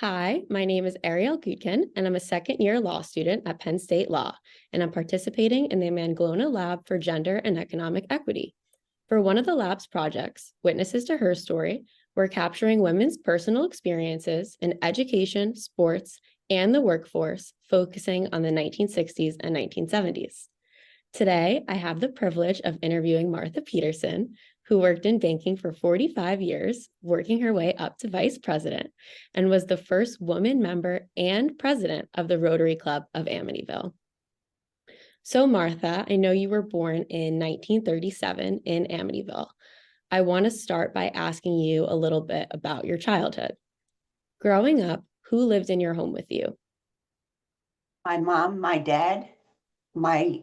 Hi, my name is Ariel Gutkin, and I'm a second-year law student at Penn State Law, and I'm participating in the Manglona Lab for Gender and Economic Equity. For one of the lab's projects, Witnesses to Her Story, we're capturing women's personal experiences in education, sports, and the workforce, focusing on the 1960s and 1970s. Today, I have the privilege of interviewing Martha Peterson, who worked in banking for 45 years, working her way up to vice president, and was the first woman member and president of the Rotary Club of Amityville. So, Martha, I know you were born in 1937 in Amityville. I want to start by asking you a little bit about your childhood. Growing up, who lived in your home with you? My mom, my dad, my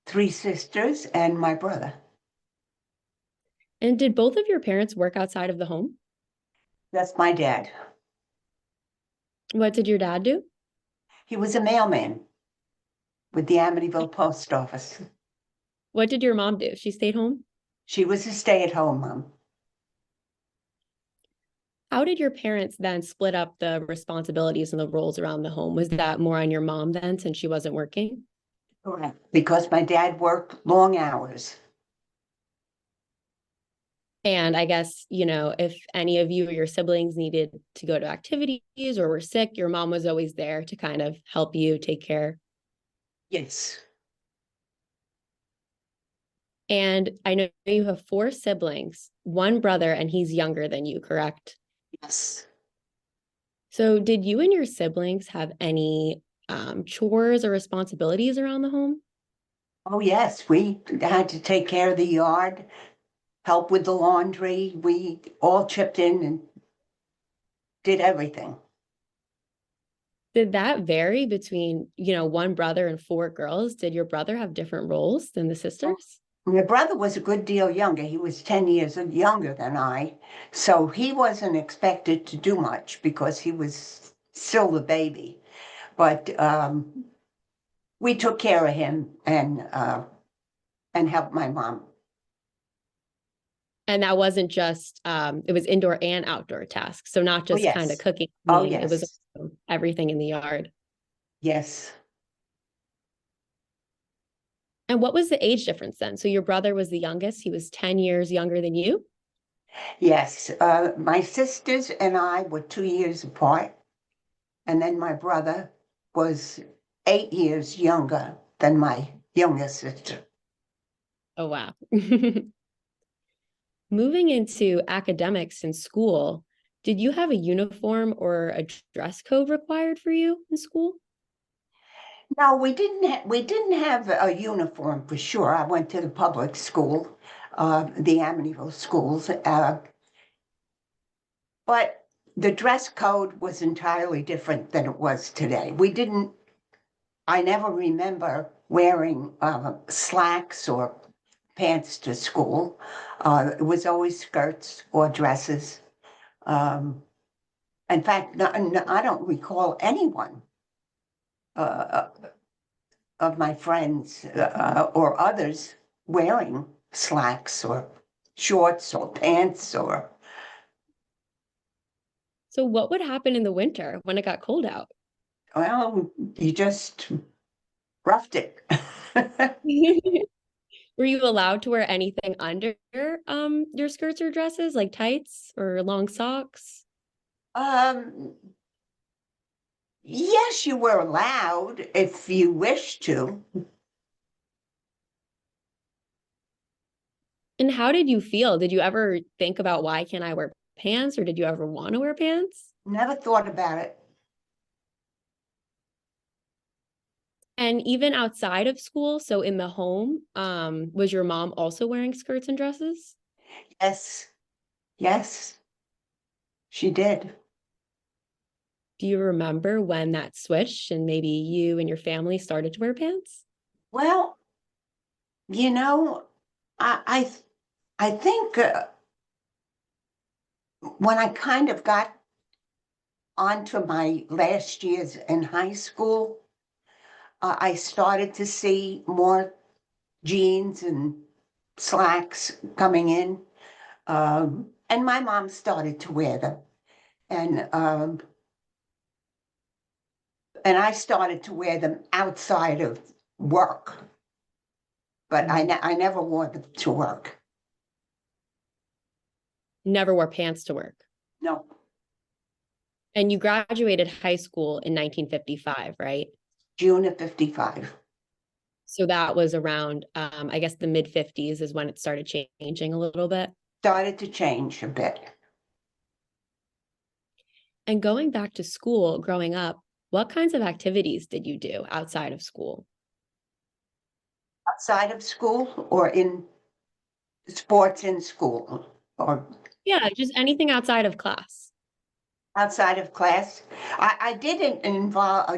three sisters, and my brother. And did both of your parents work outside of the home? That's my dad. What did your dad do? He was a mailman with the Amityville Post Office. What did your mom do? She stayed home? She was a stay-at-home mom. How did your parents then split up the responsibilities and the roles around the home? Was that more on your mom then, since she wasn't working? Correct. Because my dad worked long hours. And I guess, if any of you or your siblings needed to go to activities or were sick, your mom was always there to kind of help you take care. Yes. And I know you have four siblings, one brother, and he's younger than you, correct? Yes. So did you and your siblings have any chores or responsibilities around the home? Oh, yes. We had to take care of the yard, help with the laundry. We all chipped in and did everything. Did that vary between, one brother and four girls? Did your brother have different roles than the sisters? My brother was a good deal younger. He was 10 years younger than I. So he wasn't expected to do much because he was still the baby. But we took care of him and helped my mom. And that wasn't just, it was indoor and outdoor tasks. So not Oh, just kind of yes. cooking, Oh, cleaning, it was yes. everything in the yard. Yes. And what was the age difference then? So your brother was the youngest. He was 10 years younger than you. Yes. My sisters and I were 2 years apart. And then my brother was 8 years younger than my youngest sister. Oh, wow. Moving into academics in school, did you have a uniform or a dress code required for you in school? No, we didn't have a uniform for sure. I went to the public school, the Amityville schools, but the dress code was entirely different than it was today. I never remember wearing slacks or pants to school. It was always skirts or dresses. Um, in fact, I don't recall anyone uh, of my friends or others wearing slacks or shorts or pants or So what would happen in the winter when it got cold out? well, you just roughed it. Were you allowed to wear anything under your skirts or dresses, like tights or long socks? um, yes, you were allowed if you wished to. And how did you feel? Did you ever think about why can't I wear pants, or did you ever want to wear pants? Never thought about it. And even outside of school, so in the home, was your mom also wearing skirts and dresses? Yes, yes, she did. Do you remember when that switched and maybe you and your family started to wear pants? Well, you know, I I think when I kind of got onto my last years in high school, I started to see more jeans and slacks coming in. And my mom started to wear them. And And I started to wear them outside of work, but I never wore them to work. Never wore pants to work. No, And you graduated high school in 1955, right? June of 55. So that was around, I guess the mid 50s is when it started changing a little bit. Started to change a bit. And going back to school, growing up, what kinds of activities did you do outside of school? Outside of school or in sports in school or Yeah, just anything outside of class. outside of class. I didn't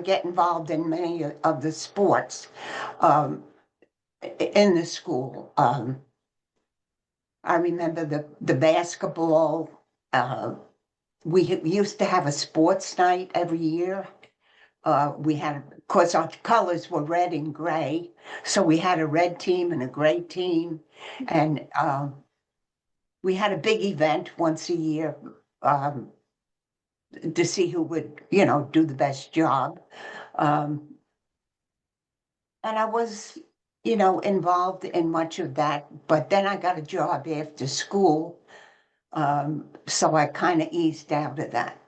get involved in many of the sports um, in the school. I remember the basketball. We used to have a sports night every year. We had, of course, our colors were red and gray, so we had a red team and a gray team, and we had a big event once a year um, to see who would, do the best job. Um, and I was, involved in much of that, but then I got a job after school, so I kind of eased out of that.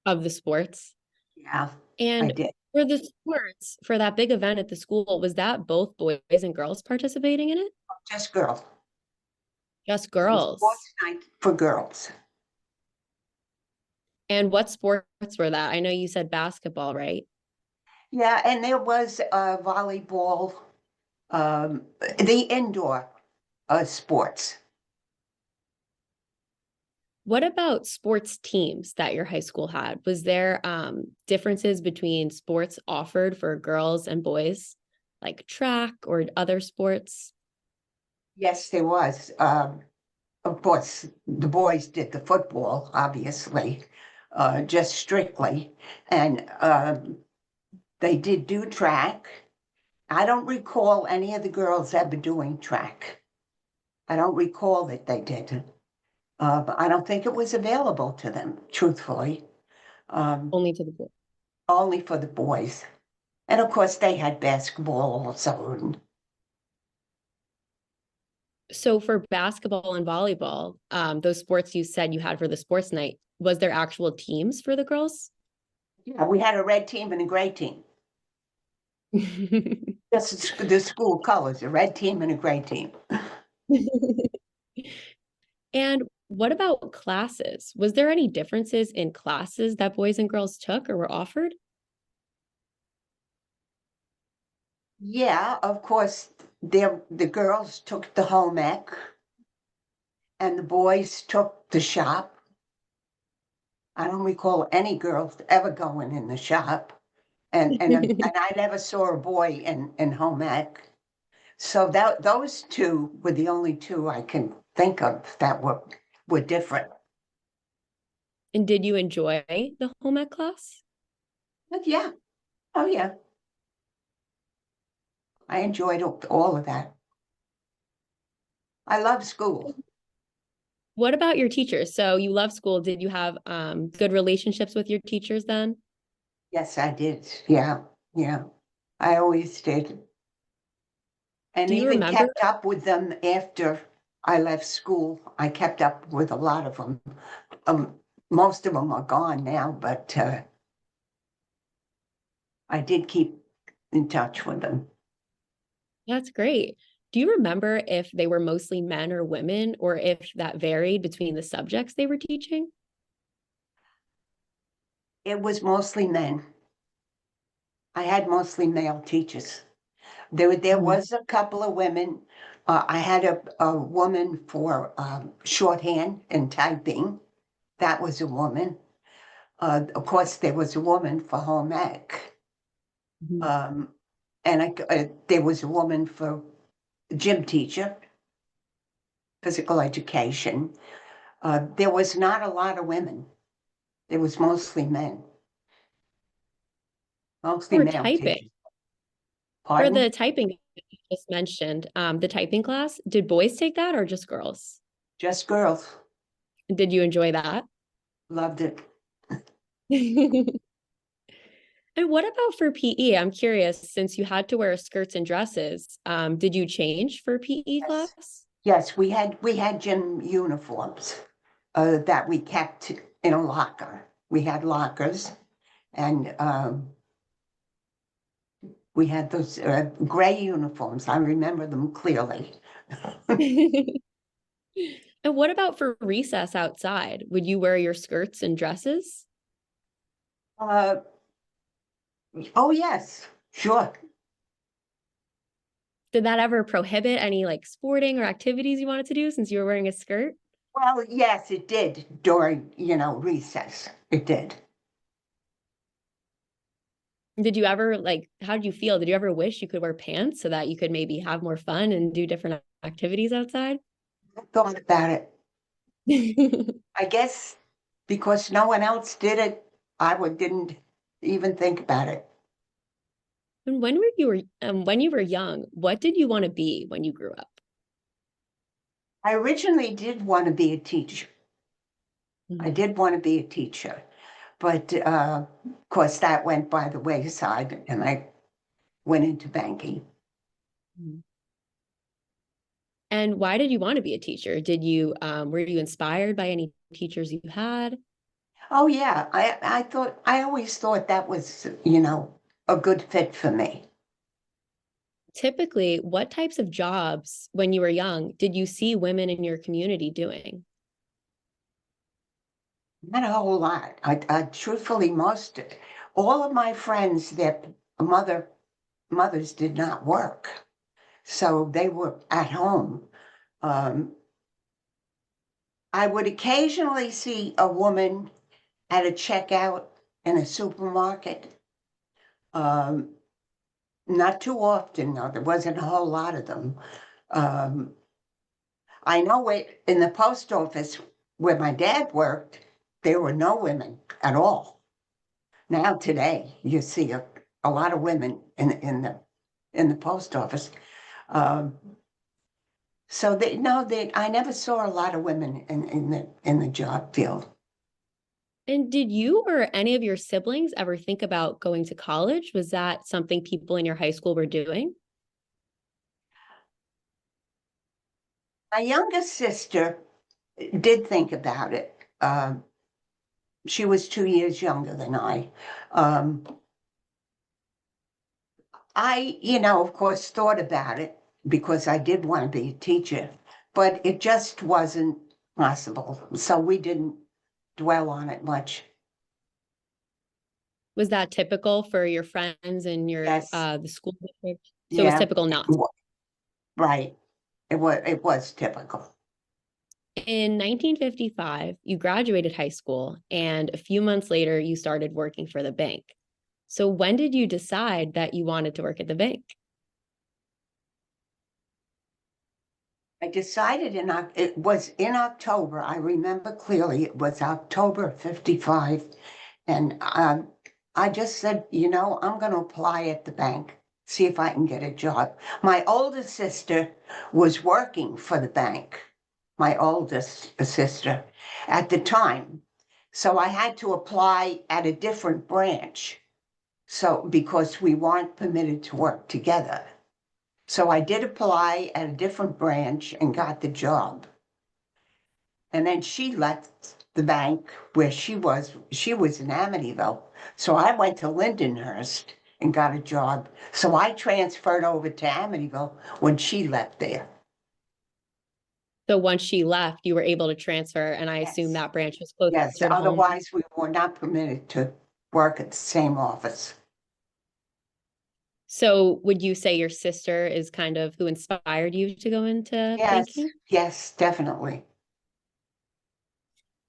Of the sports. Yeah, I And did. for the sports, for that big event at the school, was that both boys and girls participating in it? Just girls. Just It was girls. sports night for girls. And what sports were that? I know you said basketball, right? Yeah, and there was volleyball, the indoor sports. What about sports teams that your high school had? Was there differences between sports offered for girls and boys, like track or other sports? Yes, there was. Of course, the boys did the football, obviously, just strictly, and they did do track. I don't recall any of the girls ever doing track. I don't recall that they did. But I don't think it was available to them, truthfully. Only to the boys. Only for the boys. And of course, they had basketball also. And So for basketball and volleyball, those sports you said you had for the sports night, was there actual teams for the girls? yeah, we had a red team and a gray team. That's the school colors, a red team and a gray team. And what about classes? Was there any differences in classes that boys and girls took or were offered? Yeah, of course, the girls took the home ec and the boys took the shop. I don't recall any girls ever going in the shop. And I never saw a boy in home ec. So those two were the only two I can think of that were different. And did you enjoy the home ec class? But yeah, oh yeah, I enjoyed all of that. I love school. What about your teachers? So you love school. Did you have good relationships with your teachers then? Yes, I did. Yeah, yeah, I always did. And Do you even remember? kept up with them after I left school. I kept up with a lot of them. Most of them are gone now, but I did keep in touch with them. That's great. Do you remember if they were mostly men or women, or if that varied between the subjects they were teaching? It was mostly men. I had mostly male teachers. There Mhm. was a couple of women. I had a woman for shorthand and typing. That was a woman. Of course, there was a woman for home ec. Mhm. Um, and there was a woman for gym teacher, physical education. There was not a lot of women. There was mostly men, mostly For male typing, teachers. for Pardon? the typing that you just mentioned, the typing class, did boys take that or just girls? Just girls. Did you enjoy that? Loved it. And what about for PE? I'm curious, since you had to wear skirts and dresses, did you change for PE Yes. class? Yes, we had gym uniforms that we kept in a locker. We had lockers, and we had those gray uniforms. I remember them clearly. And what about for recess outside? Would you wear your skirts and dresses? Uh, oh yes, sure. Did that ever prohibit any like sporting or activities you wanted to do since you were wearing a skirt? Well, yes, it did during, recess. It did. Did you ever like, how did you feel? Did you ever wish you could wear pants so that you could maybe have more fun and do different activities outside? I thought about it. I guess because no one else did it, didn't even think about it. And when you were young, what did you want to be when you grew up? I originally did want to be a teacher. I Mhm. did want to be a teacher, but of course that went by the wayside, and I went into banking. Mhm. And why did you want to be a teacher? Did you were you inspired by any teachers you had? Oh yeah, I always thought that was, a good fit for me. Typically, what types of jobs when you were young did you see women in your community doing? Not a whole lot. I truthfully, all of my friends, their mothers did not work, so they were at home. Um, I would occasionally see a woman at a checkout in a supermarket. Um, Not too often, though. There wasn't a whole lot of them. Um, I know it in the post office where my dad worked, there were no women at all. Now today, you see a lot of women in the post office. Um, so they no, they I never saw a lot of women in the job field. And did you or any of your siblings ever think about going to college? Was that something people in your high school were doing? My youngest sister did think about it. She was 2 years younger than I. Um, of course, thought about it because I did want to be a teacher, but it just wasn't possible. So we didn't dwell on it much. Was that typical for your friends and your Yes. the school district? So it was Yeah. typical not. Right. It was typical. In 1955, you graduated high school, and a few months later, you started working for the bank. So when did you decide that you wanted to work at the bank? I decided it was in October. I remember clearly it was October 55. And I just said, I'm going to apply at the bank, see if I can get a job. My oldest sister was working for the bank, my oldest sister at the time. So I had to apply at a different branch. So because we weren't permitted to work together. So I did apply at a different branch and got the job. And then she left the bank where she was in Amityville. So I went to Lindenhurst and got a job. So I transferred over to Amityville when she left there. So once she left, you were able to transfer, and I assume Yes. that branch was Yes. closer to home. Otherwise, we were not permitted to work at the same office. So would you say your sister is kind of who inspired you to go into Yes. banking? Yes, definitely.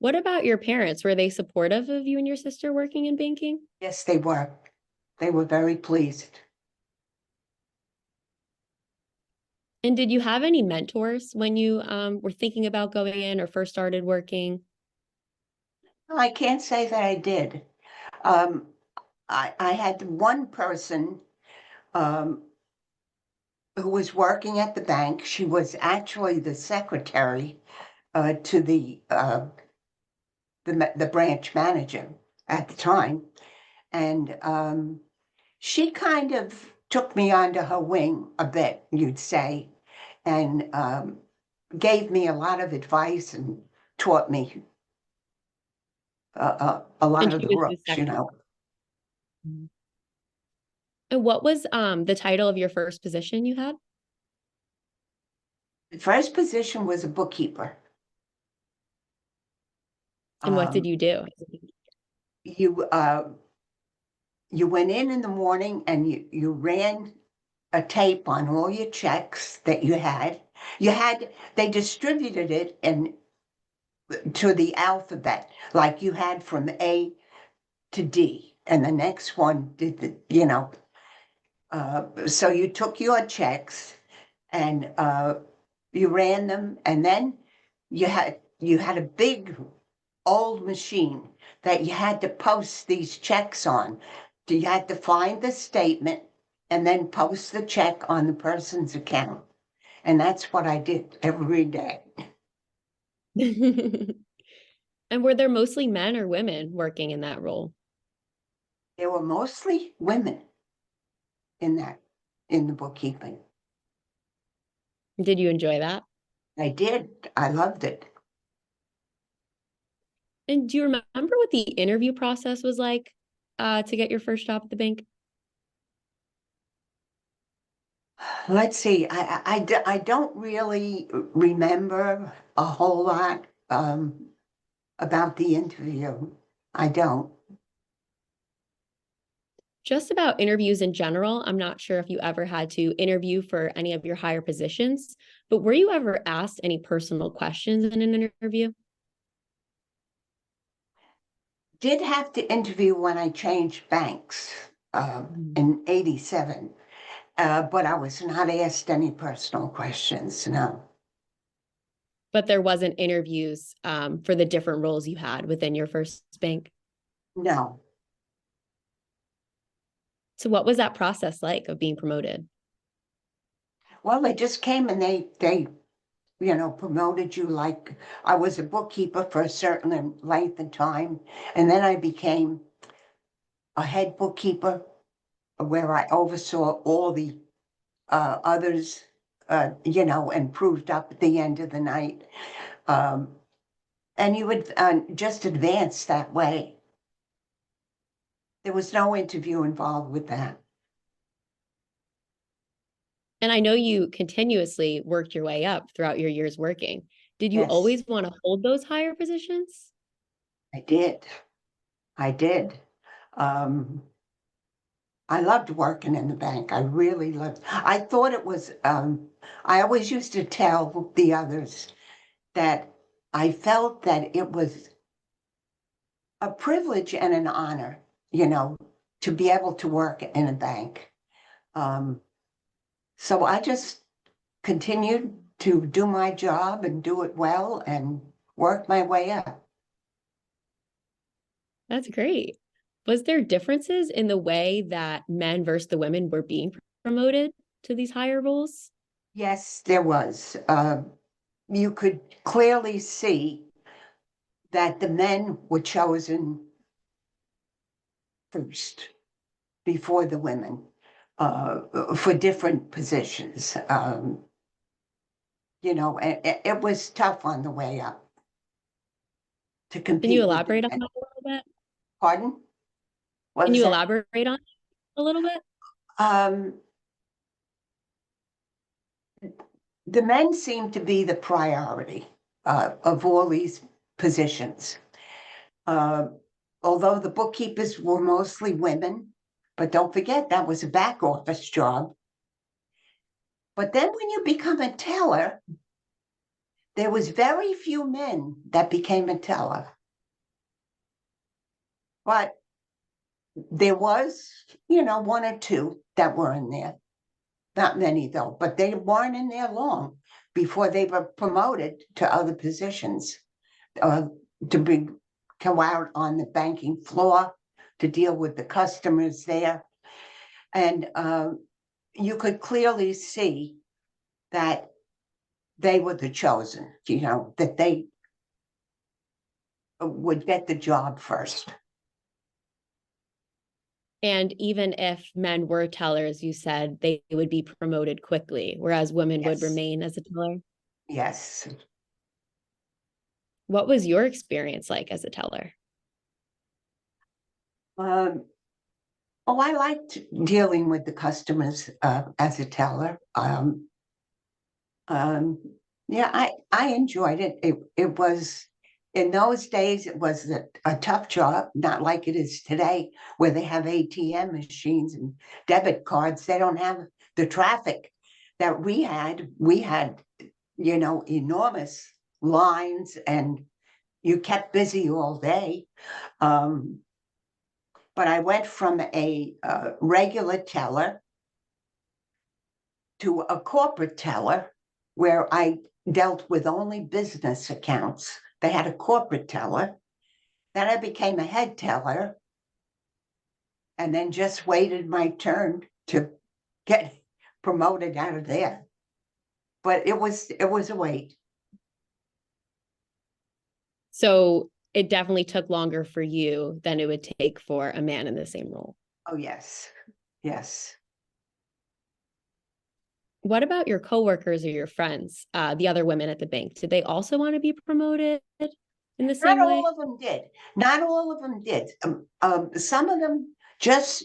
What about your parents? Were they supportive of you and your sister working in banking? Yes, they were. They were very pleased. And did you have any mentors when you were thinking about going in or first started working? Well, I can't say that I did. Um, I had one person um, who was working at the bank. She was actually the secretary to the branch manager at the time. And she kind of took me under her wing a bit, you'd say, and gave me a lot of advice and taught me a lot And of she the was the ropes, you second. know. Mhm. And what was the title of your first position you had? The first position was a bookkeeper. And what did Um, you do? you you went in the morning and you ran a tape on all your checks that you had. They distributed it to the alphabet, like you had from A to D, and the next one did so you took your checks and you ran them, and then you had a big old machine that you had to post these checks on. You had to find the statement and then post the check on the person's account. And that's what I did every day. And were there mostly men or women working in that role? There were mostly women in the bookkeeping. Did you enjoy that? I did. I loved it. And do you remember what the interview process was like to get your first job at the bank? Let's see. I don't really remember a whole lot about the interview. I don't. Just about interviews in general, I'm not sure if you ever had to interview for any of your higher positions, but were you ever asked any personal questions in an interview? Did have to interview when I changed banks Mhm. in '87, but I was not asked any personal questions. No, But there wasn't interviews for the different roles you had within your first bank. no. So what was that process like of being promoted? Well, they just came and they promoted you. Like I was a bookkeeper for a certain length of time, and then I became a head bookkeeper where I oversaw all the others, and proved up at the end of the night. Um, and you would just advance that way. There was no interview involved with that. And I know you continuously worked your way up throughout your years working. Did you Yes, always want to hold those higher positions? I did. I did. Um, I loved working in the bank. I really loved. I thought it was. I always used to tell the others that I felt that it was a privilege and an honor, to be able to work in a bank. Um, so I just continued to do my job and do it well and work my way up. That's great. Was there differences in the way that men versus the women were being promoted to these higher roles? Yes, there was. You could clearly see that the men were chosen first before the women for different positions. It was tough on the way up to Can you compete with the elaborate on men. that a little bit? Pardon? What Can was you that? elaborate on it a little bit? Um, the men seem to be the priority of all these positions. Uh, Although the bookkeepers were mostly women, but don't forget that was a back office job. But then when you become a teller, there was very few men that became a teller. But there was, one or two that were in there. Not many though, but they weren't in there long before they were promoted to other positions, uh, to come out on the banking floor to deal with the customers there. And you could clearly see that they were the chosen, that they would get the job first. And even if men were tellers, you said they would be promoted quickly, whereas women would Yes, remain as a teller. yes. What was your experience like as a teller? Um, oh, I liked dealing with the customers as a teller. Um, yeah, I enjoyed it. It was in those days it was a tough job, not like it is today, where they have ATM machines and debit cards. They don't have the traffic that we had. We had, enormous lines, and you kept busy all day. Um, but I went from a regular teller to a corporate teller where I dealt with only business accounts. They had a corporate teller. Then I became a head teller and then just waited my turn to get promoted out of there. But it was a wait. So it definitely took longer for you than it would take for a man in the same role. Oh yes. Yes. What about your coworkers or your friends, the other women at the bank? Did they also want to be promoted in the Not same all way? of them did. Not all of them did. Some of them just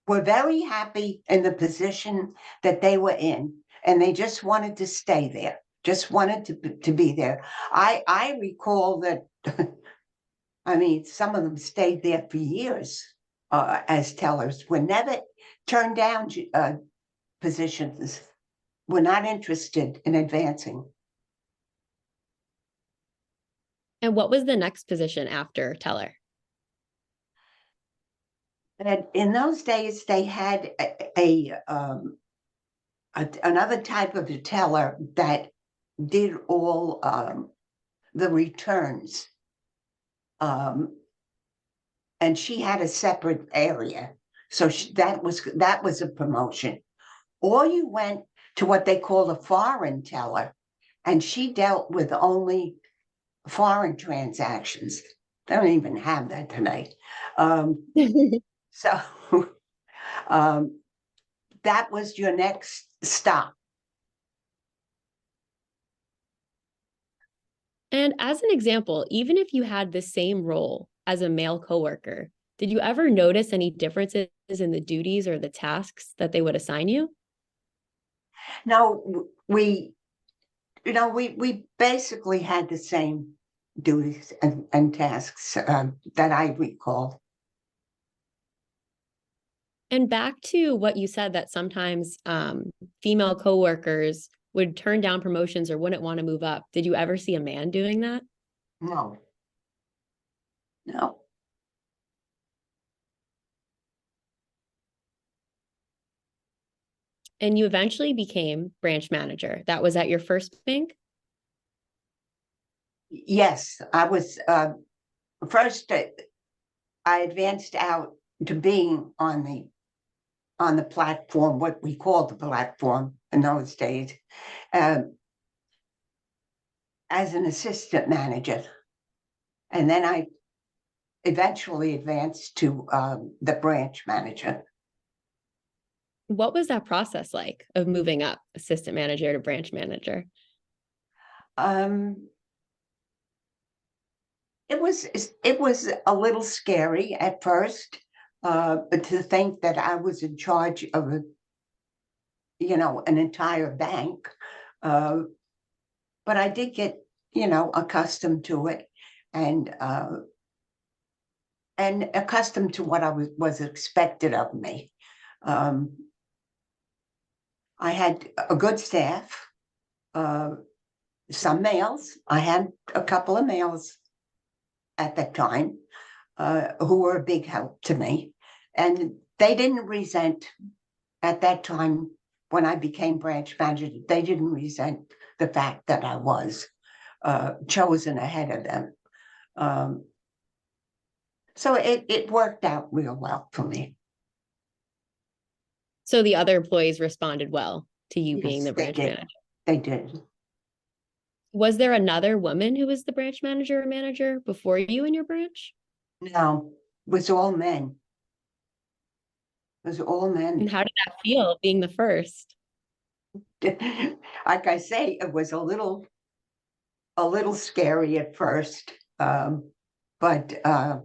were very happy in the position that they were in, and they just wanted to stay there, just wanted to be there. I recall that. I mean, some of them stayed there for years as tellers, were never turned down positions, were not interested in advancing. And what was the next position after teller? And in those days, they had another type of a teller that did all the returns. Um, and she had a separate area. So that was a promotion. Or you went to what they call a foreign teller, and she dealt with only foreign transactions. They don't even have that today. So um, that was your next stop. And as an example, even if you had the same role as a male coworker, did you ever notice any differences in the duties or the tasks that they would assign you? No, we basically had the same duties and tasks that I recall. And back to what you said that sometimes female coworkers would turn down promotions or wouldn't want to move up. Did you ever see a man doing that? No, no. And you eventually became branch manager. That was at your first bank? Yes, I was first. I advanced out to being on the platform, what we called the platform in those days, um, as an assistant manager, and then I eventually advanced to the branch manager. What was that process like of moving up assistant manager to branch manager? Um, it was a little scary at first, to think that I was in charge of an entire bank. Uh, but I did get, accustomed to it, and accustomed to what was expected of me. Um, I had a good staff, uh, some males. I had a couple of males at that time who were a big help to me. And they didn't resent at that time when I became branch manager, they didn't resent the fact that I was chosen ahead of them. Um, so it worked out real well for me. So the other employees responded well to you being Yes, the they branch did. manager. They did. Was there another woman who was the branch manager or manager before you in your branch? No, it was all men. It was all men. And how did that feel being the first? Like I say, it was a little scary at first. But I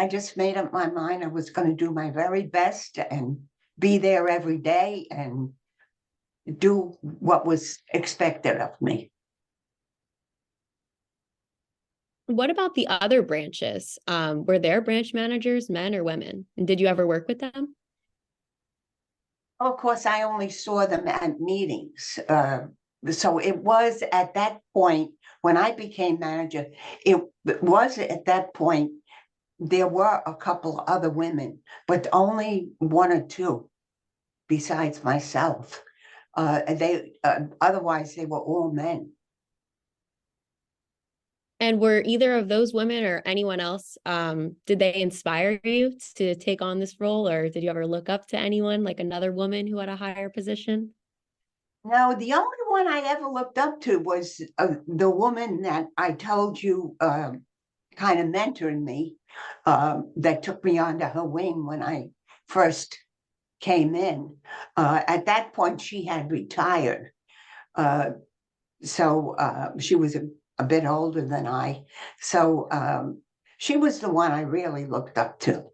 just made up my mind I was going to do my very best and be there every day and do what was expected of me. What about the other branches? Were their branch managers men or women? And did you ever work with them? Of course, I only saw them at meetings. So it was at that point when I became manager, it was at that point there were a couple other women, but only one or two besides myself. Otherwise they were all men. And were either of those women or anyone else, did they inspire you to take on this role, or did you ever look up to anyone, like another woman who had a higher position? No, the only one I ever looked up to was the woman that I told you kind of mentored me, that took me under her wing when I first came in. At that point, she had retired. Uh, so she was a bit older than I. So she was the one I really looked up to,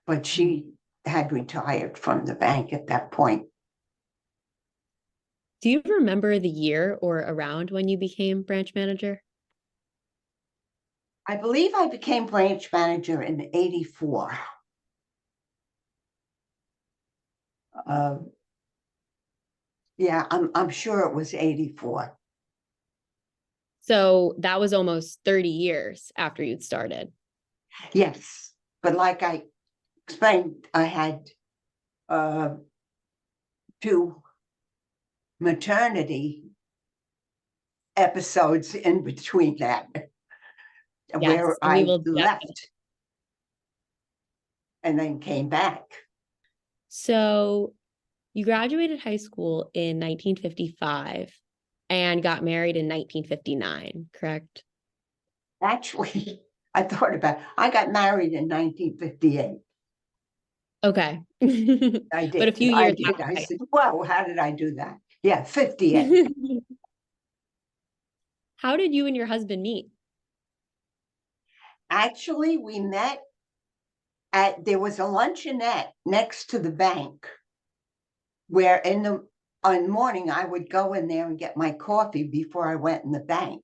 but she had retired from the bank at that point. Do you remember the year or around when you became branch manager? I believe I became branch manager in '84. Uh, yeah, I'm sure it was '84. So that was almost 30 years after you'd started. Yes, but like I explained, I had uh, two maternity episodes in between that, where Yes, and we I will definitely. left and then came back. So you graduated high school in 1955 and got married in 1959, correct? Actually, I thought about it. I got married in 1958. Okay. I But a did. few I years did. after I high said, "Well, how did I do that?" Yeah, 58. school. How did you and your husband meet? Actually, we met at there was a luncheonette next to the bank where in the on morning I would go in there and get my coffee before I went in the bank.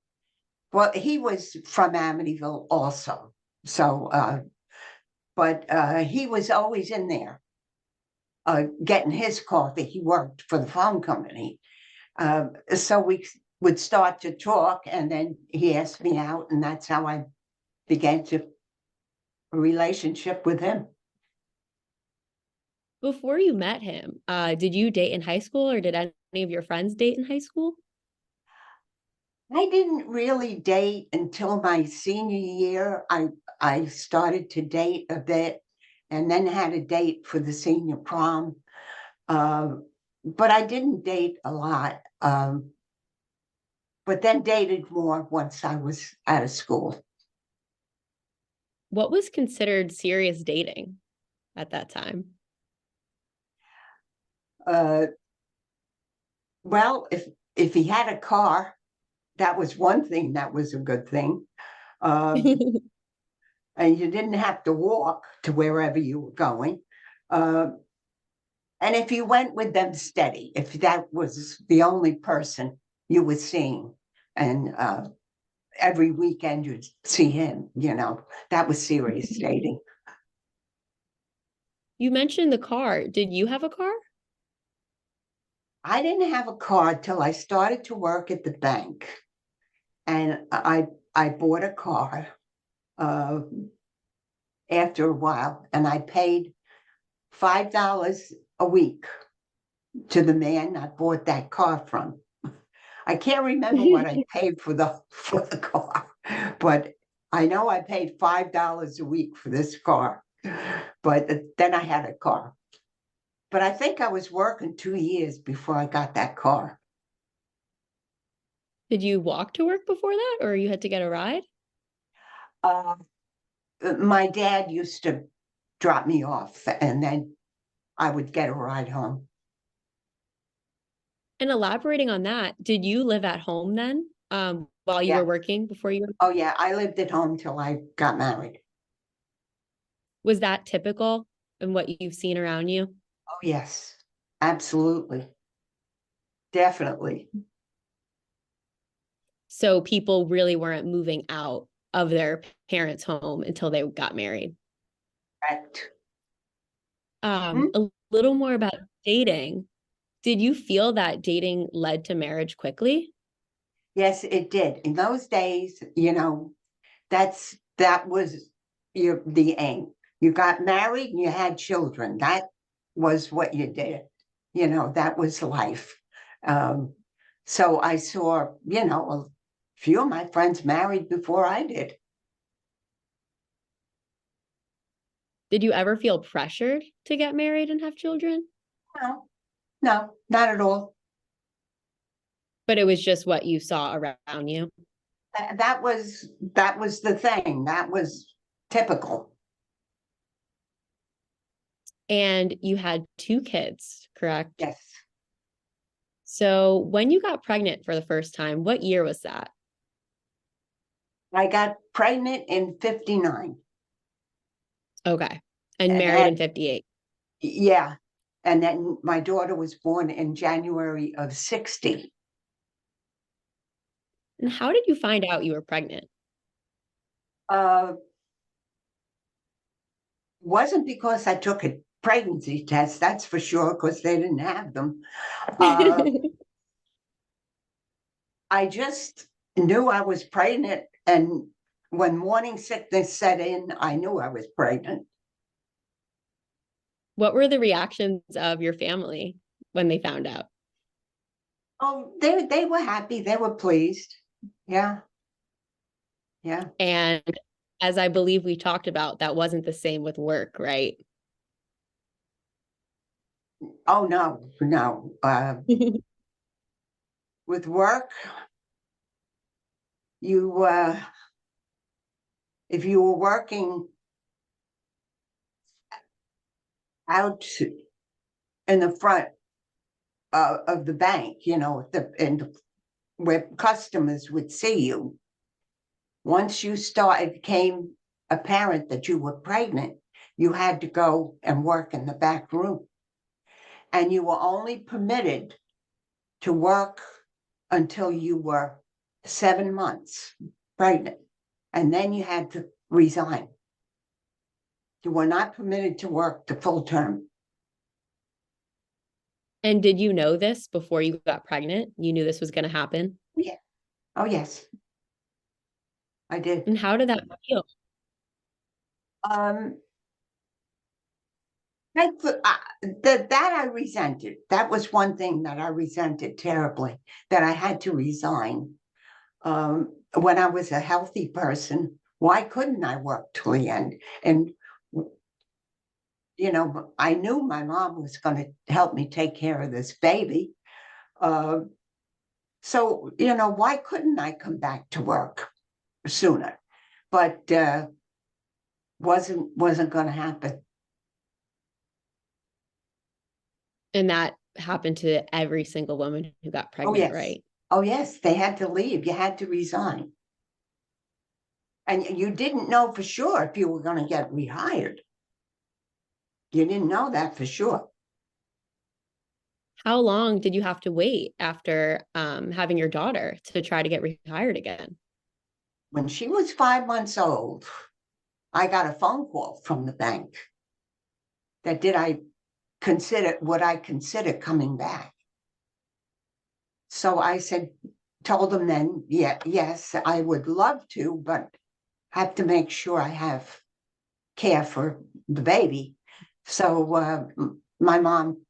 Well, he was from Amityville also. So but he was always in there getting his coffee. He worked for the phone company. So we would start to talk, and then he asked me out, and that's how I began to a relationship with him. Before you met him, did you date in high school or did any of your friends date in high school? I didn't really date until my senior year. I started to date a bit, and then had a date for the senior prom. Uh, but I didn't date a lot. But then dated more once I was out of school. What was considered serious dating at that time? Uh, well, if he had a car, that was one thing that was a good thing. Uh, and you didn't have to walk to wherever you were going. Uh, and if you went with them steady, if that was the only person you were seeing, and every weekend you'd see him, that was serious dating. You mentioned the car. Did you have a car? I didn't have a car till I started to work at the bank, and I bought a car uh, after a while, and I paid $5 a week to the man I bought that car from. I can't remember what I paid for the car, but I know I paid $5 a week for this car. But then I had a car. But I think I was working 2 years before I got that car. Did you walk to work before that or you had to get a ride? Uh, my dad used to drop me off, and then I would get a ride home. And elaborating on that, did you live at home then, while you Yeah. were working before you were? Oh, yeah, I lived at home till I got married. Was that typical in what you've seen around you? Oh, yes, absolutely. Definitely. So people really weren't moving out of their parents' home until they got married. Correct. Hmm? A little more about dating. Did you feel that dating led to marriage quickly? Yes, it did. In those days, that was the aim. You got married and you had children. That was what you did. That was life. Um, so I saw, a few of my friends married before I did. Did you ever feel pressured to get married and have children? No, no, not at all. But it was just what you saw around you. That was the thing. That was typical. And you had two kids, correct? Yes. So when you got pregnant for the first time, what year was that? I got pregnant in 59 Okay. And and married had, in 58. yeah. And then my daughter was born in January of 60. And how did you find out you were pregnant? Uh, wasn't because I took a pregnancy test, that's for sure, because they didn't have them. Uh, I just knew I was pregnant. And when morning sickness set in, I knew I was pregnant. What were the reactions of your family when they found out? Oh, they were happy. They were pleased. Yeah. Yeah. And as I believe we talked about, that wasn't the same with work, right? Oh, no, no. With work, you if you were working out in the front of the bank, where customers would see you, once you started, became apparent that you were pregnant, you had to go and work in the back room. And you were only permitted to work until you were 7 months pregnant. And then you had to resign. You were not permitted to work the full term. And did you know this before you got pregnant? You knew this was going to happen? Yeah. Oh, yes, I did. And how did that feel? Um, that I resented. That was one thing that I resented terribly, that I had to resign. When I was a healthy person, why couldn't I work till the end? And, I knew my mom was going to help me take care of this baby. Uh, so, why couldn't I come back to work sooner? But wasn't going to happen. And that happened to every single woman who got Oh, pregnant, yes. right? Oh, yes. They had to leave. You had to resign. And you didn't know for sure if you were going to get rehired. You didn't know that for sure. How long did you have to wait after having your daughter to try to get rehired again? When she was 5 months old, I got a phone call from the bank that would I consider coming back? So I told them then, yeah, yes, I would love to, but have to make sure I have care for the baby. So my mom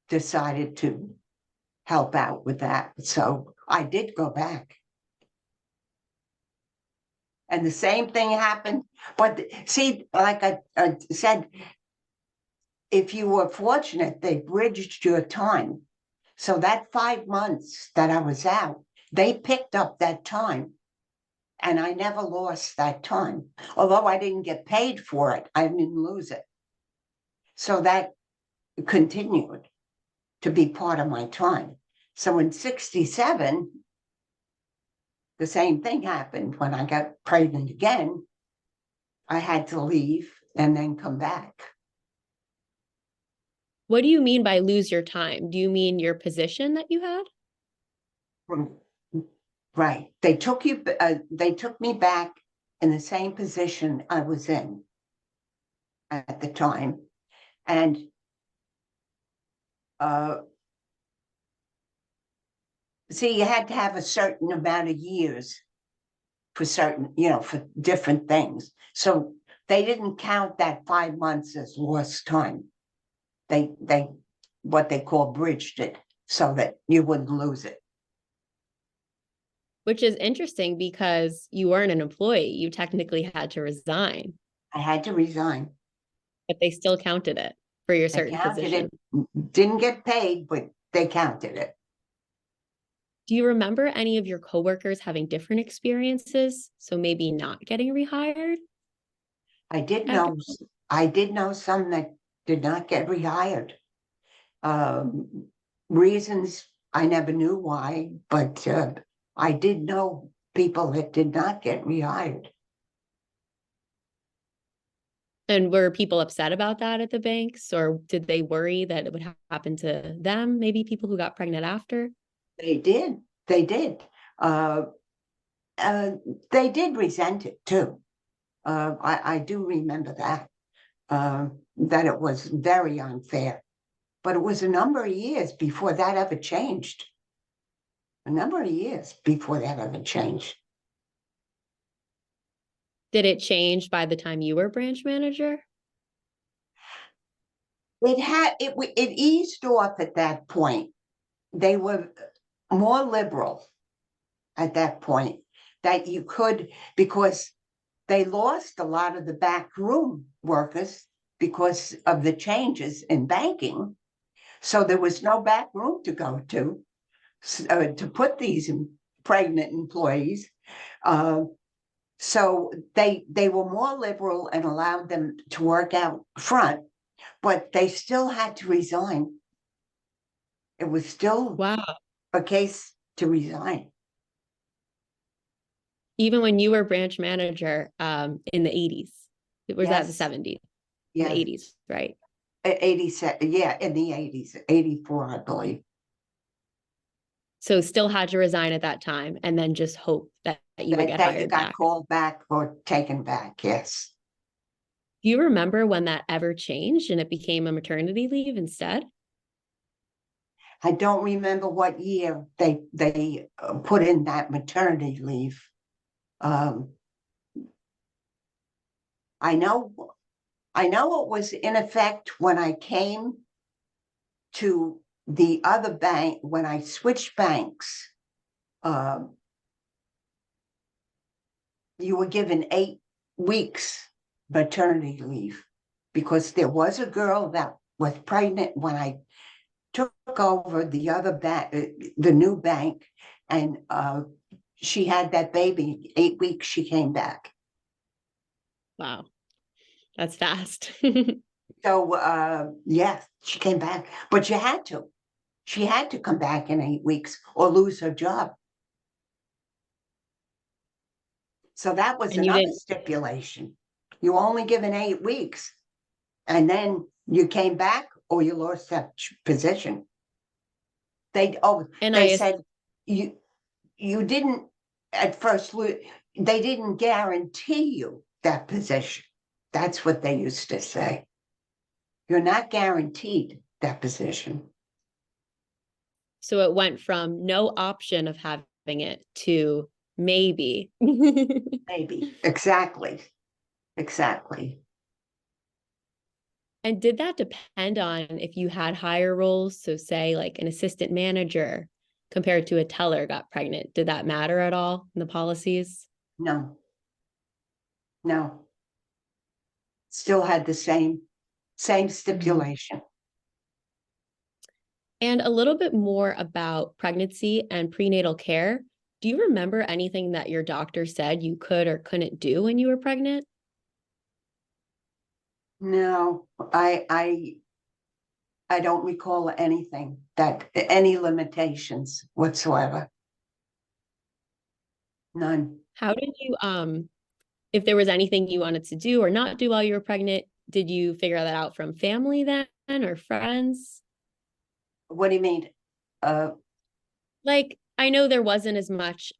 decided to help out with that. So I did go back. And the same thing happened. But see, like I said, if you were fortunate, they bridged your time. So that 5 months that I was out, they picked up that time. And I never lost that time. Although I didn't get paid for it, I didn't lose it. So that continued to be part of my time. So in 67, the same thing happened. When I got pregnant again, I had to leave and then come back. What do you mean by lose your time? Do you mean your position that you had? Right. They took me back in the same position I was in at the time. And see, you had to have a certain amount of years for certain, for different things. So they didn't count that 5 months as lost time. They what they call bridged it so that you wouldn't lose it. Which is interesting because you weren't an employee. You technically had to resign, I had to resign. but they still counted it for your They certain counted position. it. Didn't get paid, but they counted it. Do you remember any of your coworkers having different experiences? So maybe not getting rehired? I did After know I did know some that did not get rehired. Reasons I never knew why, but I did know people that did not get rehired. And were people upset about that at the banks, or did they worry that it would happen to them? Maybe people who got pregnant after? They did. They did. Uh, uh, they did resent it too. I do remember that it was very unfair. But it was a number of years before that ever changed. A number of years before that ever changed. Did it change by the time you were branch manager? It eased off at that point. They were more liberal at that point, that you could, because they lost a lot of the back room workers because of the changes in banking. So there was no back room to go to put these pregnant employees. So they were more liberal and allowed them to work out front, but they still had to resign. It was still Wow. a case to resign. Even when you were branch manager in the 80s, was that the Yes, 70s? In the yes. 80s, right? 87, yeah, in the 80s, 84, I believe. So still had to resign at that time and then just hope that you would get That you hired got back. called back or taken back, yes. Do you remember when that ever changed and it became a maternity leave instead? I don't remember what year they put in that maternity leave. Um, I know it was in effect when I came to the other bank, when I switched banks. You were given 8 weeks maternity leave because there was a girl that was pregnant when I took over the other bank, the new bank, and she had that baby. 8 weeks, she came back. Wow, that's fast. So yes, she came back, but she had to. She had to come back in 8 weeks or lose her job. So that was And you another didn't, stipulation. You were only given 8 weeks, and then you came back or you lost that position. and They I, said you didn't at first. They didn't guarantee you that position. That's what they used to say. You're not guaranteed that position. so it went from no option of having it to maybe. Maybe. Exactly. Exactly. And did that depend on if you had higher roles? So say like an assistant manager compared to a teller got pregnant. Did that matter at all in the policies? No. No. Still had the same stipulation. And a little bit more about pregnancy and prenatal care. Do you remember anything that your doctor said you could or couldn't do when you were pregnant? No, I don't recall anything any limitations whatsoever. None. How did you, if there was anything you wanted to do or not do while you were pregnant, did you figure that out from family then or friends? What do you mean? Uh, Like, I know there wasn't as much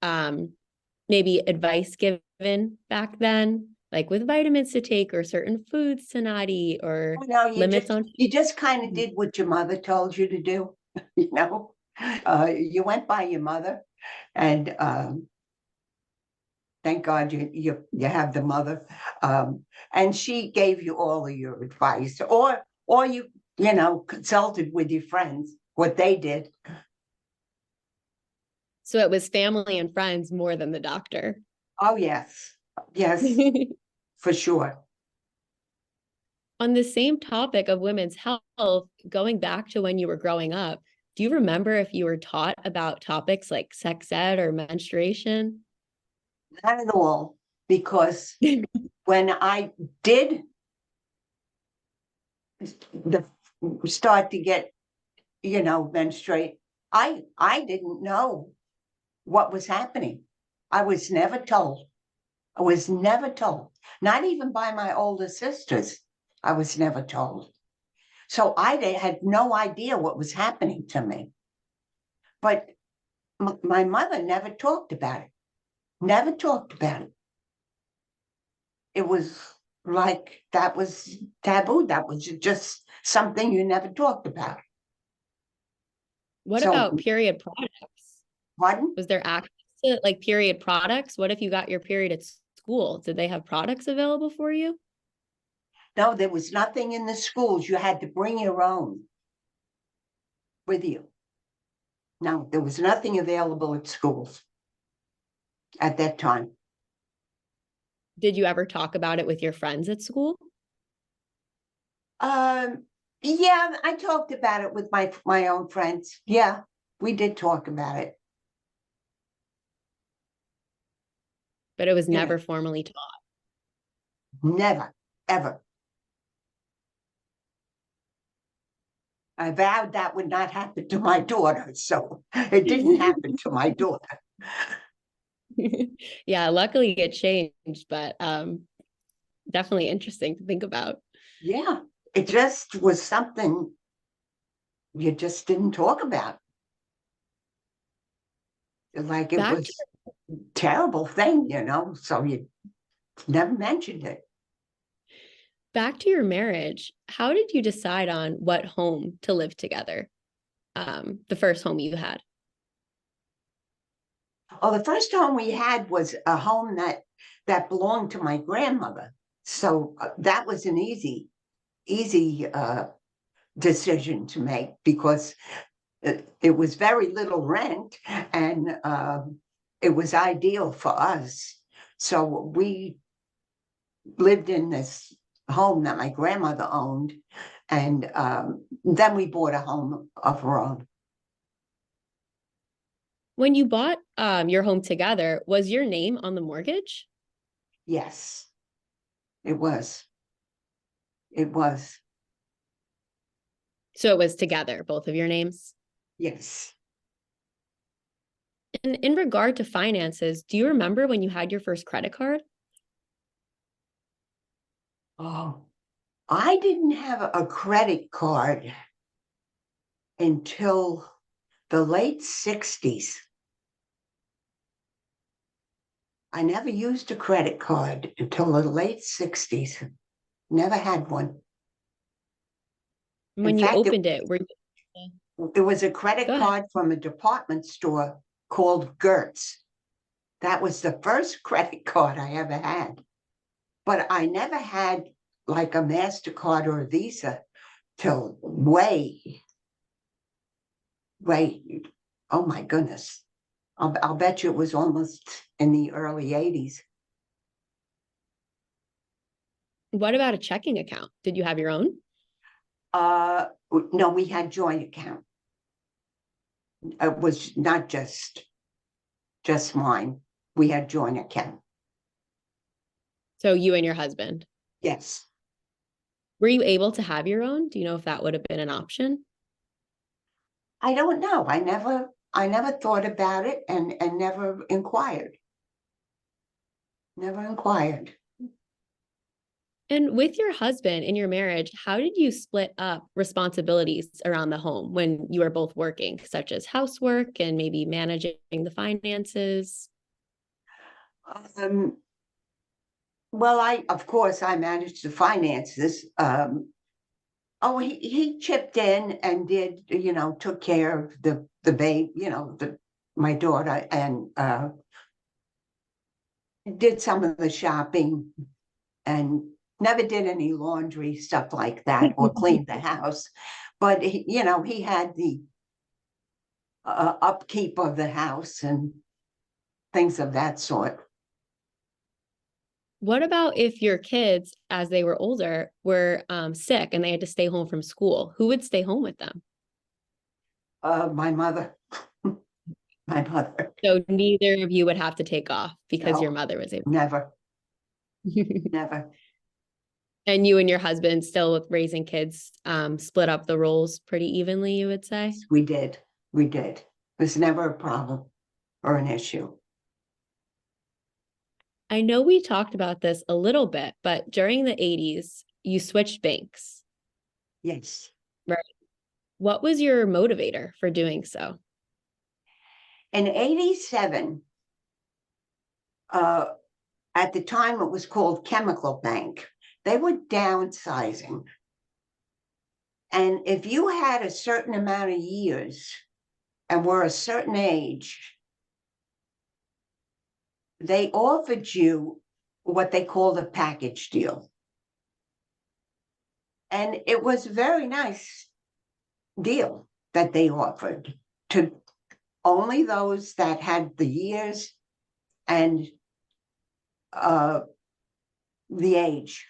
maybe advice given back then, like with vitamins to take or certain foods to not eat or no, limits on. you just kind of did what your mother told you to do, you know? You went by your mother, and thank God you have the mother. And she gave you all of your advice, or you know, consulted with your friends what they did. So it was family and friends more than the doctor. Oh, yes. Yes, for sure. On the same topic of women's health, going back to when you were growing up, do you remember if you were taught about topics like sex ed or menstruation? Not at all, because when I did the start to get, you know, menstruate, I didn't know what was happening. I was never told. I was never told, not even by my older sisters. I was never told. So I had no idea what was happening to me. But my mother never talked about it, never talked about it. It was like that was taboo. That was just something you never talked about. What So, about period products? pardon? Was there access to like period products? What if you got your period at school? Did they have products available for you? No, there was nothing in the schools. You had to bring your own with you. No, there was nothing available at schools at that time. Did you ever talk about it with your friends at school? Um, yeah, I talked about it with my own friends. Yeah, we did talk about it. But it was Yeah, never formally taught. never, ever. I vowed that would not happen to my daughter, so it didn't happen to my daughter. Yeah, luckily it changed, but definitely interesting to think about. Yeah, it just was something you just didn't talk about. Like it Back to was a terrible thing, you know, so you never mentioned it. back to your marriage. How did you decide on what home to live together? The first home you had. Oh, the first home we had was a home that belonged to my grandmother. So that was an easy decision to make because it was very little rent and it was ideal for us. So we lived in this home that my grandmother owned, and then we bought a home of our own. When you bought your home together, was your name on the mortgage? Yes, it was. It was. So it was together, both of your names. Yes. And in regard to finances, do you remember when you had your first credit card? Oh, I didn't have a credit card until the late 60s. I never used a credit card until the late 60s. Never had one. In When you fact, opened it, were you it was a credit go ahead. card from a department store called Gertz. That was the first credit card I ever had. But I never had like a MasterCard or a Visa till oh my goodness. I'll bet you it was almost in the early 80s. What about a checking account? Did you have your own? Uh, no, we had joint account. It was not just mine. We had joint account. So you and your husband. Yes. Were you able to have your own? Do you know if that would have been an option? I don't know. I never thought about it and never inquired. Never inquired. And with your husband in your marriage, how did you split up responsibilities around the home when you were both working, such as housework and maybe managing the finances? Um, well, of course, I managed the finances. Oh, he chipped in and did, took care of the babe, my daughter, and did some of the shopping and never did any laundry, stuff like that, or cleaned the house. But he had the upkeep of the house and things of that sort. What about if your kids, as they were older, were sick and they had to stay home from school? Who would stay home with them? My mother, my mother, So neither of you would have to take off because your no, mother was able. never, never. And you and your husband still with raising kids, split up the roles pretty evenly, you would say? We did, we did. It was never a problem or an issue. I know we talked about this a little bit, but during the 80s, you switched banks, Yes. right? What was your motivator for doing so? In 87, uh, at the time it was called Chemical Bank, they were downsizing. And if you had a certain amount of years and were a certain age, they offered you what they called a package deal. And it was a very nice deal that they offered to only those that had the years and the age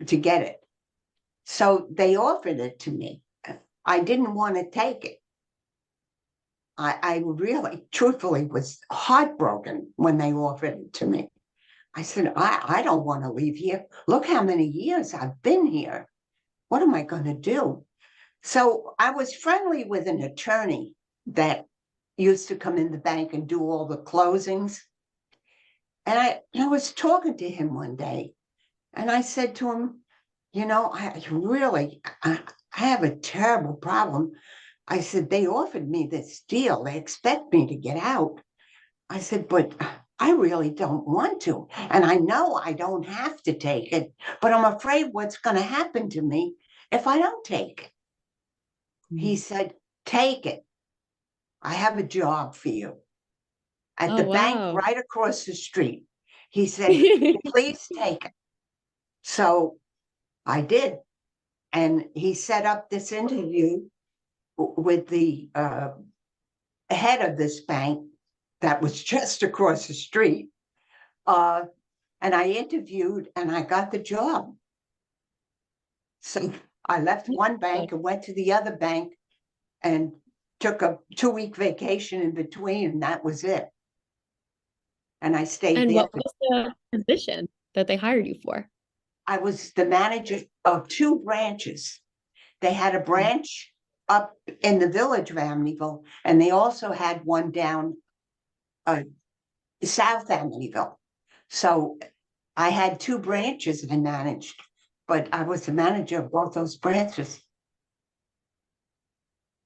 to get it. So they offered it to me. I didn't want to take it. I really, truthfully, was heartbroken when they offered it to me. I said, I don't want to leave here. Look how many years I've been here. What am I going to do? So I was friendly with an attorney that used to come in the bank and do all the closings. And I was talking to him one day and I said to him, I have a terrible problem. I said, they offered me this deal. They expect me to get out. I said, but I really don't want to. And I know I don't have to take it, but I'm afraid what's going to happen to me if I don't take it. He said, take it. I have a job for you at Oh, the bank wow. right across the street. He said, please take it. So I did. And he set up this interview with the head of this bank that was just across the street. And I interviewed and I got the job. So I left one bank and went to the other bank and took a 2-week vacation in between, and that was it. And I stayed And there. what was the position that they hired you for? I was the manager of 2 branches. They had a branch up in the village of Amityville, and they also had one down South Amityville. So I had 2 branches I managed, but I was the manager of both those branches.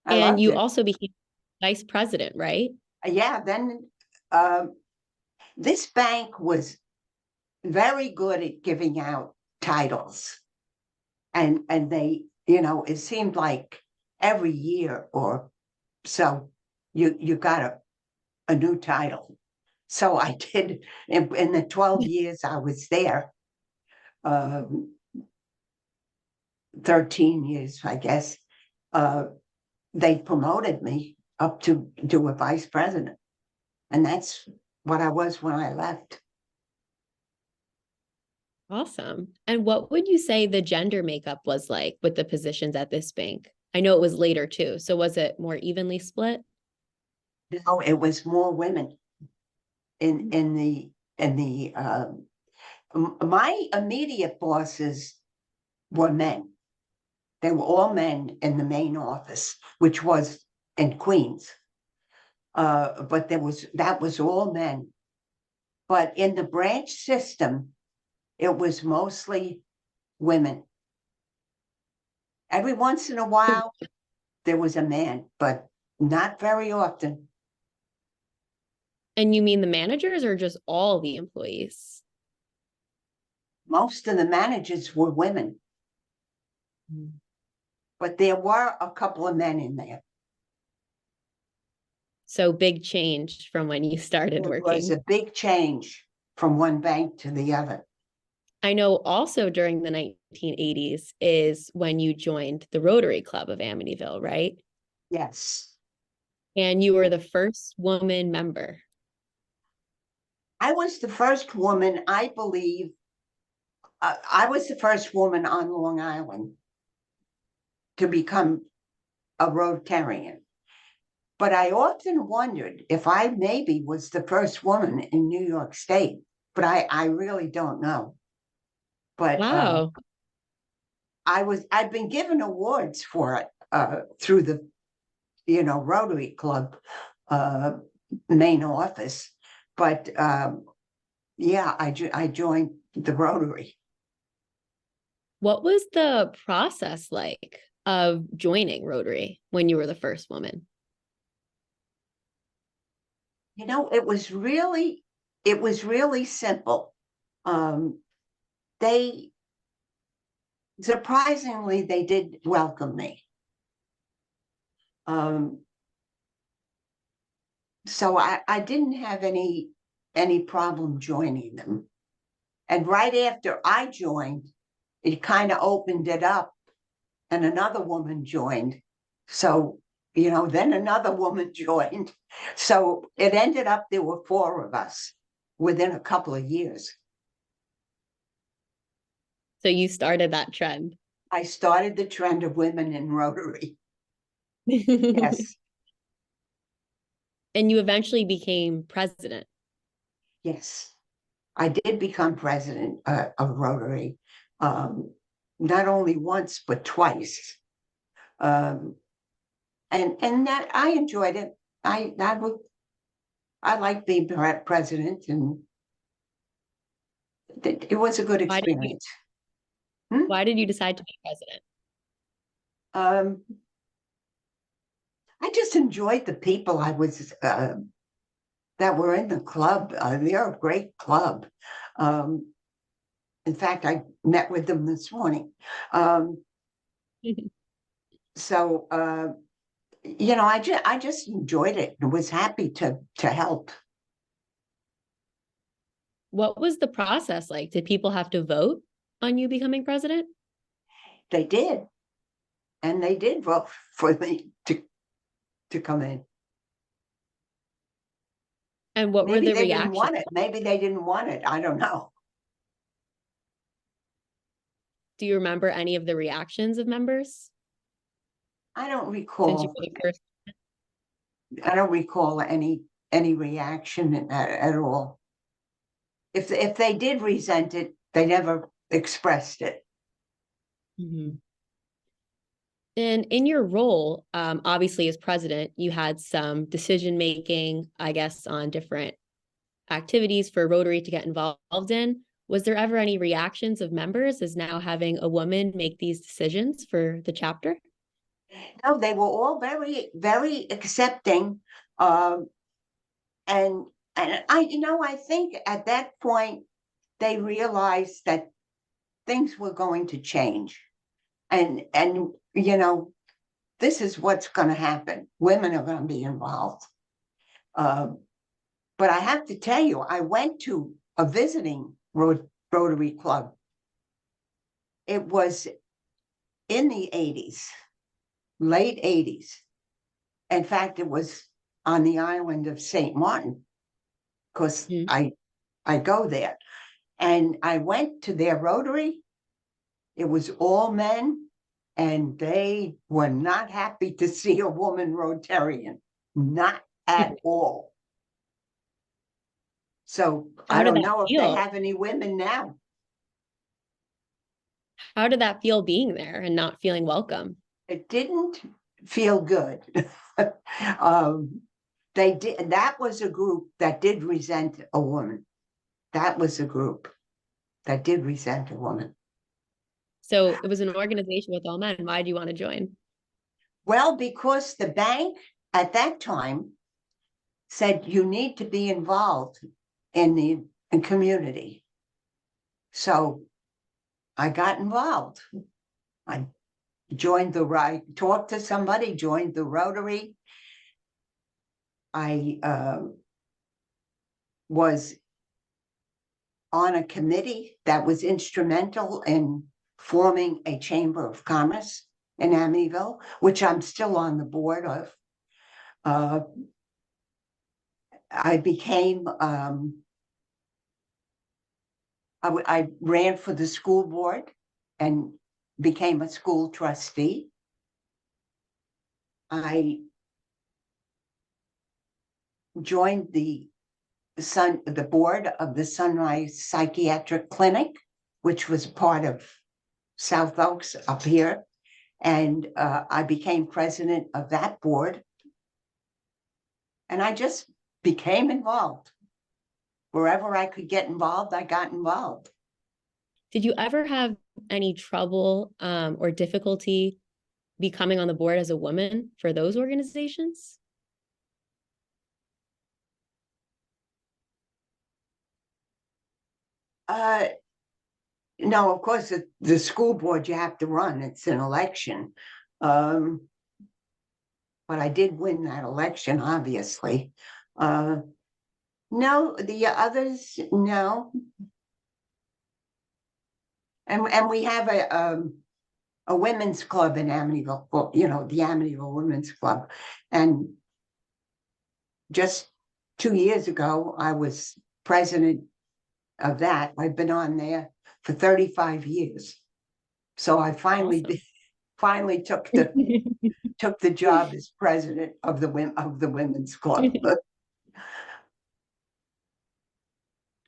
I And loved you it. also became vice president, right? Yeah, then uh, this bank was very good at giving out titles. And they, it seemed like every year or so you got a new title. So I did in the 12 years I was there, um, 13 years, I guess, uh, they promoted me up to a vice president. And that's what I was when I left. Awesome. And what would you say the gender makeup was like with the positions at this bank? I know it was later too. So was it more evenly split? No, it was more women in the my immediate bosses were men. They were all men in the main office, which was in Queens. But that was all men. But in the branch system, it was mostly women. Every once in a while, there was a man, but not very often. And you mean the managers or just all the employees? Most of the managers were women, but there were a couple of men in there. So big change from when you started It was working. a big change from one bank to the other. I know also during the 1980s is when you joined the Rotary Club of Amityville, right? Yes. And you were the first woman member. I was the first woman, I believe. I was the first woman on Long Island to become a Rotarian. But I often wondered if I maybe was the first woman in New York State, but I really don't know. But Wow. I've been given awards for it through the Rotary Club uh, main office. But yeah, I joined the Rotary. What was the process like of joining Rotary when you were the first woman? It was really simple. Um, they surprisingly they did welcome me. Um, so I didn't have any problem joining them. And right after I joined, it kind of opened it up, and another woman joined. So, then another woman joined. So it ended up there were four of us within a couple of years. So you started that trend. I started the trend of women in Rotary. And Yes, you eventually became president. yes. I did become president of Rotary, um, not only once but twice, um, and that I enjoyed it. I liked being president, and it was a good Why did you experience. Hmm? why did you decide to be president? Um, I just enjoyed the people I was that were in the club. They're a great club. Um, in fact, I met with them this morning. Um, so I just enjoyed it and was happy to help. What was the process like? Did people have to vote on you becoming president? They did, and they did vote for me to come in. And what were Maybe the they didn't reactions? want it. Maybe they didn't want it. I don't know. Do you remember any of the reactions of members I don't since you recall. were the first? I don't recall any reaction at all. If they did resent it, they never expressed it. Mhm. And in your role, obviously as president, you had some decision making, I guess, on different activities for Rotary to get involved in. Was there ever any reactions of members as now having a woman make these decisions for the chapter? No, they were all very, very accepting. Um, and I think at that point they realized that things were going to change. And this is what's going to happen. Women are going to be involved. Um, but I have to tell you, I went to a visiting Rotary Club. It was in the 80s, late 80s. In fact, it was on the island of St. Martin, because Mhm. I go there. And I went to their Rotary. It was all men, and they were not happy to see a woman Rotarian, not at all. So I How did don't that know if they feel? have any women now. How did that feel being there and not feeling welcome? It didn't feel good. um, they did. That was a group that did resent a woman. That was a group that did resent a woman. So it was an organization with all men. Why do you want to join? Well, because the bank at that time said you need to be involved in the community. So I got involved. I joined talked to somebody, joined the Rotary. I was on a committee that was instrumental in forming a chamber of commerce in Amityville, which I'm still on the board of. I became, I ran for the school board and became a school trustee. I joined the board of the Sunrise Psychiatric Clinic, which was part of South Oaks up here. And I became president of that board. And I just became involved. Wherever I could get involved, I got involved. Did you ever have any trouble or difficulty becoming on the board as a woman for those organizations? No, of course, the school board you have to run. It's an election. But I did win that election, obviously. No, the others, no. And we have a women's club in Amityville, well, the Amityville Women's Club. And just 2 years ago, I was president of that. I've been on there for 35 years. So I finally Awesome. finally took the job as president of the women's club.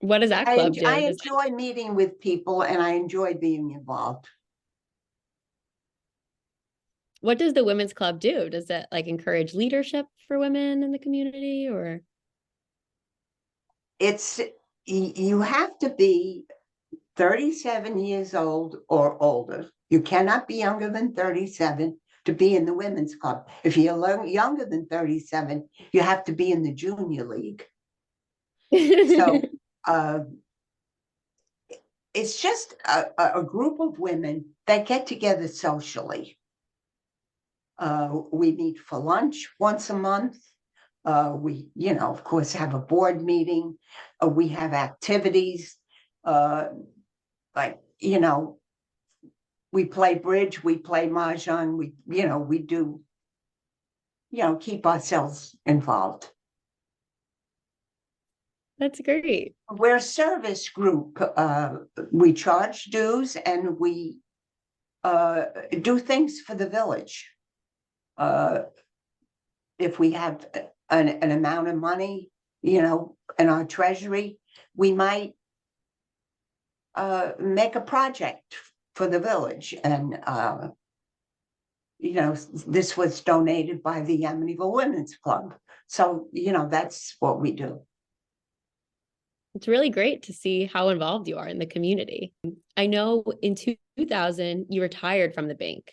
What does that club do? I enjoy meeting with people and I enjoy being involved. What does the women's club do? Does it like encourage leadership for women in the community or? It's you have to be 37 years old or older. You cannot be younger than 37 to be in the women's club. If you're younger than 37, you have to be in the junior league. So it's just a group of women that get together socially. We meet for lunch once a month. We, of course, have a board meeting. We have activities like, we play bridge, we play mahjong, we do, keep ourselves involved. That's great. We're a service group. We charge dues and we do things for the village. If we have an amount of money, in our treasury, we might make a project for the village. And, this was donated by the Amityville Women's Club. So, that's what we do. It's really great to see how involved you are in the community. I know in 2000, you retired from the bank,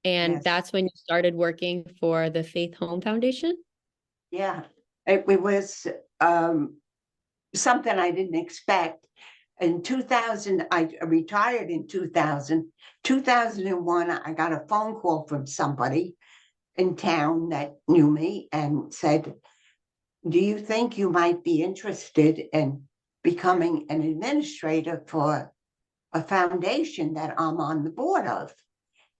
and Yes. that's when you started working for the Faith Home Foundation. Yeah, it was something I didn't expect. In 2000, I retired in 2000. 2001, I got a phone call from somebody in town that knew me and said, do you think you might be interested in becoming an administrator for a foundation that I'm on the board of?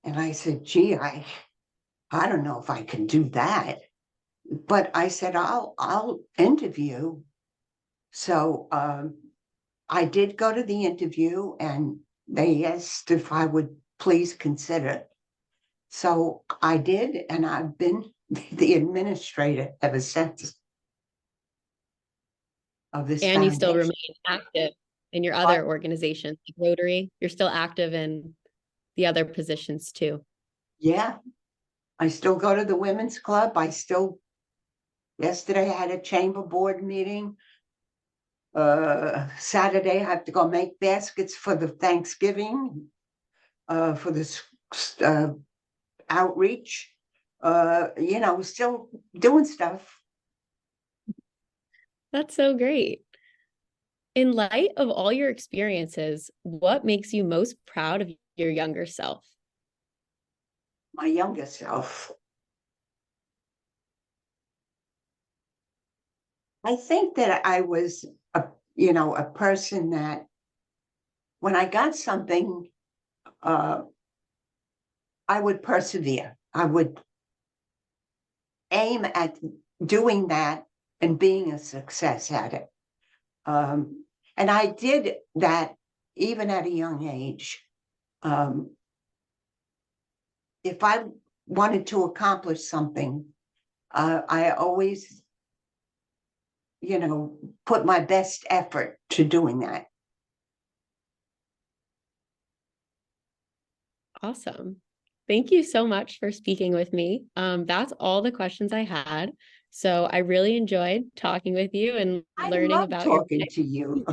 And I said, gee, I don't know if I can do that. But I said, I'll interview. So I did go to the interview and they asked if I would please consider. So I did, and I've been the administrator ever since of this And you still foundation. remain active in your other organizations, like Rotary? You're still active in the other positions too. Yeah, I still go to the women's club. Yesterday I had a chamber board meeting. Saturday I have to go make baskets for the Thanksgiving, for this outreach. Still doing stuff. That's so great. In light of all your experiences, what makes you most proud of your younger self? My younger self. I think that I was a person that when I got something, uh, I would persevere. I would aim at doing that and being a success at it. And I did that even at a young age. Um, if I wanted to accomplish something, I always, put my best effort to doing that. Awesome. Thank you so much for speaking with me. That's all the questions I had. So I really enjoyed talking with you and I learning love about your talking to you.